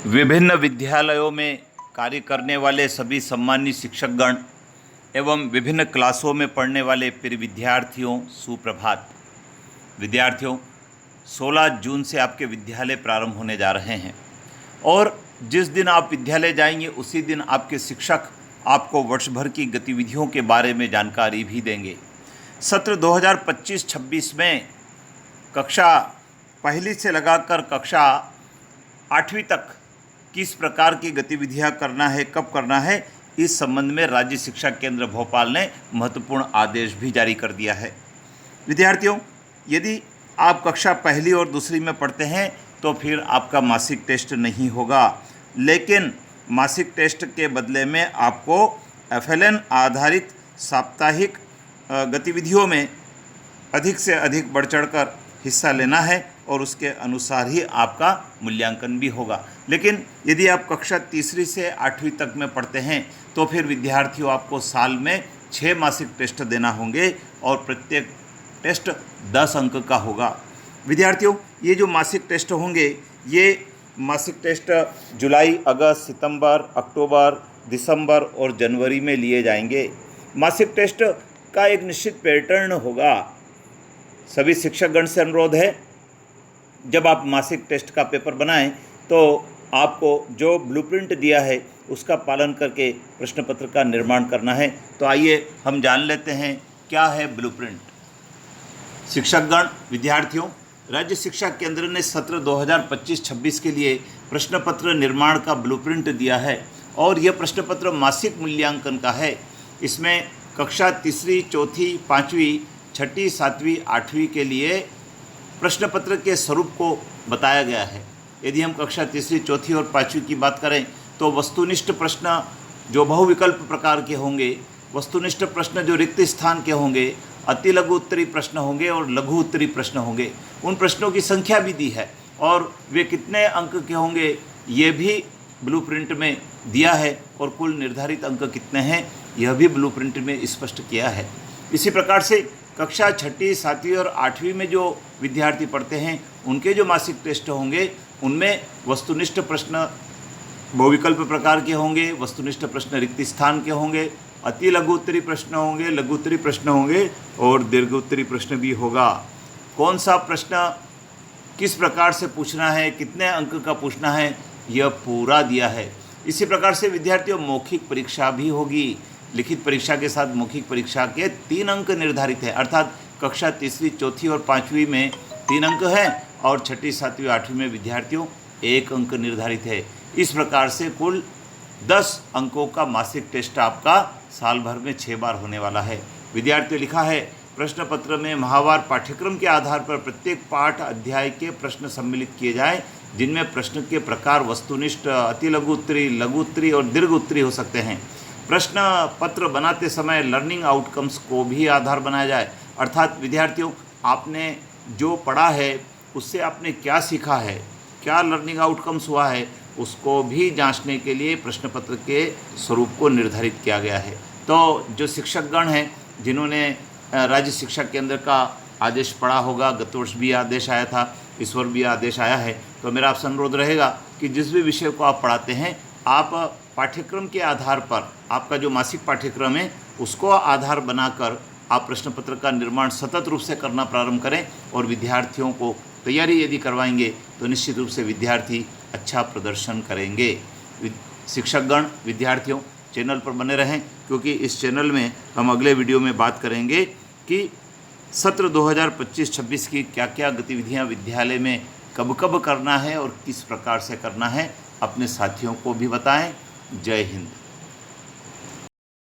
विभिन्न विद्यालयों में कार्य करने वाले सभी सम्मानित शिक्षकगण एवं विभिन्न क्लासों में पढ़ने वाले प्रिय विद्यार्थियों, सुप्रभात। विद्यार्थियों, 16 जून से आपके विद्यालय प्रारंभ होने जा रहे हैं और जिस दिन आप विद्यालय जाएंगे उसी दिन आपके शिक्षक आपको वर्ष भर की गतिविधियों के बारे में जानकारी भी देंगे। सत्र 2025-26 में कक्षा पहली से लगाकर कक्षा 8वीं तक किस प्रकार की गतिविधियां करना है, कब करना है, इस संबंध में राज्य शिक्षा केंद्र भोपाल ने महत्वपूर्ण आदेश भी जारी कर दिया है। विद्यार्थियों, यदि आप कक्षा पहली और दूसरी में पढ़ते हैं तो फिर आपका मासिक टेस्ट नहीं होगा, लेकिन मासिक टेस्ट के बदले में आपको FLN आधारित साप्ताहिक गतिविधियों में अधिक से अधिक बढ़ चढ़कर हिस्सा लेना है और उसके अनुसार ही आपका मूल्यांकन भी होगा। लेकिन यदि आप कक्षा तीसरी से 8वीं तक में पढ़ते हैं तो फिर विद्यार्थियों आपको साल में 6 मासिक टेस्ट देना होंगे और प्रत्येक टेस्ट 10 अंक का होगा। विद्यार्थियों, ये जो मासिक टेस्ट होंगे, ये मासिक टेस्ट जुलाई, अगस्त, सितंबर, अक्टूबर, दिसंबर और जनवरी में लिए जाएंगे। मासिक टेस्ट का एक निश्चित पैटर्न होगा। सभी शिक्षकगण से अनुरोध है, जब आप मासिक टेस्ट का पेपर बनाएं तो आपको जो ब्लूप्रिंट दिया है उसका पालन करके प्रश्न पत्र का निर्माण करना है। तो आइए हम जान लेते हैं क्या है ब्लूप्रिंट। शिक्षकगण, विद्यार्थियों, राज्य शिक्षा केंद्र ने सत्र 2025-26 के लिए प्रश्न पत्र निर्माण का ब्लूप्रिंट दिया है और यह प्रश्न पत्र मासिक मूल्यांकन का है। इसमें कक्षा तीसरी, चौथी, पाँचवीं, छठी, सातवीं, आठवीं के लिए प्रश्न पत्र के स्वरूप को बताया गया है। यदि हम कक्षा तीसरी, चौथी और पाँचवीं की बात करें तो वस्तुनिष्ठ प्रश्न जो बहुविकल्प प्रकार के होंगे, वस्तुनिष्ठ प्रश्न जो रिक्त स्थान के होंगे, अति लघु उत्तरी प्रश्न होंगे और लघु उत्तरी प्रश्न होंगे। उन प्रश्नों की संख्या भी दी है और वे कितने अंक के होंगे ये भी ब्लूप्रिंट में दिया है और कुल निर्धारित अंक कितने हैं यह भी ब्लूप्रिंट में स्पष्ट किया है। इसी प्रकार से कक्षा छठी, सातवीं और आठवीं में जो विद्यार्थी पढ़ते हैं उनके जो मासिक टेस्ट होंगे उनमें वस्तुनिष्ठ प्रश्न बहुविकल्प प्रकार के होंगे, वस्तुनिष्ठ प्रश्न रिक्त स्थान के होंगे, अति लघु उत्तरी प्रश्न होंगे, लघु उत्तरी प्रश्न होंगे और दीर्घ उत्तरी प्रश्न भी होगा। कौन सा प्रश्न किस प्रकार से पूछना है, कितने अंक का पूछना है, यह पूरा दिया है। इसी प्रकार से विद्यार्थियों, मौखिक परीक्षा भी होगी। लिखित परीक्षा के साथ मौखिक परीक्षा के 3 अंक निर्धारित हैं, अर्थात कक्षा तीसरी, चौथी और पाँचवीं में 3 अंक हैं और छठी, सातवीं, आठवीं में विद्यार्थियों 1 अंक निर्धारित है। इस प्रकार से कुल 10 अंकों का मासिक टेस्ट आपका साल भर में 6 बार होने वाला है। विद्यार्थियों, लिखा है, प्रश्न पत्र में माहवार पाठ्यक्रम के आधार पर प्रत्येक पाठ अध्याय के प्रश्न सम्मिलित किए जाएं, जिनमें प्रश्न के प्रकार वस्तुनिष्ठ, अति लघु उत्तरी, लघु उत्तरी और दीर्घ उत्तरी हो सकते हैं। प्रश्न पत्र बनाते समय लर्निंग आउटकम्स को भी आधार बनाया जाए, अर्थात विद्यार्थियों, आपने जो पढ़ा है उससे आपने क्या सीखा है, क्या लर्निंग आउटकम्स हुआ है, उसको भी जांचने के लिए प्रश्न पत्र के स्वरूप को निर्धारित किया गया है। तो जो शिक्षकगण हैं जिन्होंने राज्य शिक्षा केंद्र का आदेश पढ़ा होगा, गत वर्ष भी आदेश आया था, इस वर्ष भी आदेश आया है, तो मेरा आपसे अनुरोध रहेगा कि जिस भी विषय को आप पढ़ाते हैं आप पाठ्यक्रम के आधार पर, आपका जो मासिक पाठ्यक्रम है उसको आधार बनाकर आप प्रश्न पत्र का निर्माण सतत रूप से करना प्रारंभ करें और विद्यार्थियों को तैयारी यदि करवाएंगे तो निश्चित रूप से विद्यार्थी अच्छा प्रदर्शन करेंगे। शिक्षकगण, विद्यार्थियों, चैनल पर बने रहें क्योंकि इस चैनल में हम अगले वीडियो में बात करेंगे कि सत्र 2025-26 की क्या क्या गतिविधियां विद्यालय में कब कब करना है और किस प्रकार से करना है। अपने साथियों को भी बताएं। जय हिंद।